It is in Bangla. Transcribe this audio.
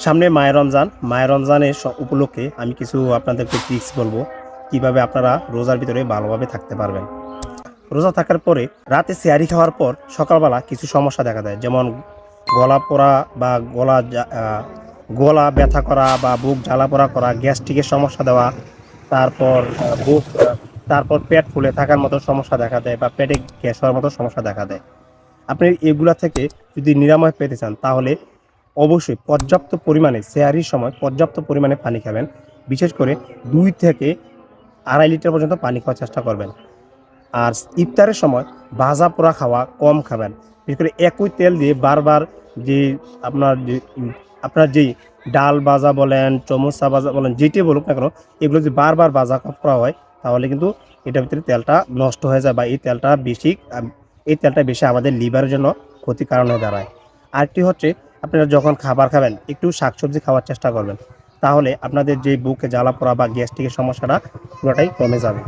সামনে মায়ের রমজানের উপলক্ষে আমি কিছু আপনাদেরকে টিপস বলবো কিভাবে আপনারা রোজার ভিতরে ভালোভাবে থাকতে পারবেন। রোজা থাকার পরে রাতে সেহারি খাওয়ার পর সকালবেলা কিছু সমস্যা দেখা দেয়, যেমন গলা পোড়া বা গলা ব্যথা করা বা বুক জ্বালা পোড়া করা, গ্যাস্ট্রিকের সমস্যা দেওয়া, তারপর তারপর পেট ফুলে থাকার মতো সমস্যা দেখা দেয় বা পেটে গ্যাস হওয়ার মতো সমস্যা দেখা দেয়। আপনি এগুলা থেকে যদি নিরাময় পেতে চান তাহলে অবশ্যই পর্যাপ্ত পরিমাণে সেহারির সময় পর্যাপ্ত পরিমাণে পানি খাবেন। বিশেষ করে ২ থেকে ২.৫ লিটার পর্যন্ত পানি খাওয়ার চেষ্টা করবেন। আর ইফতারের সময় ভাজা পোড়া খাওয়া কম খাবেন। বিশেষ করে একই তেল দিয়ে বারবার যে আপনার যেই ডাল ভাজা বলেন, চমচা ভাজা বলেন, যেটি বলুক না কেন, এগুলো যদি বারবার ভাজা করা হয় তাহলে কিন্তু এটার ভিতরে তেলটা নষ্ট হয়ে যায় বা এই তেলটা বেশি আমাদের লিভারের জন্য ক্ষতির কারণ হয়ে দাঁড়ায়। আরেকটি হচ্ছে, আপনারা যখন খাবার খাবেন একটু শাকসবজি খাওয়ার চেষ্টা করবেন, তাহলে আপনাদের যে বুকে জ্বালা পোড়া বা গ্যাস্ট্রিকের সমস্যাটা পুরোটাই কমে যাবে।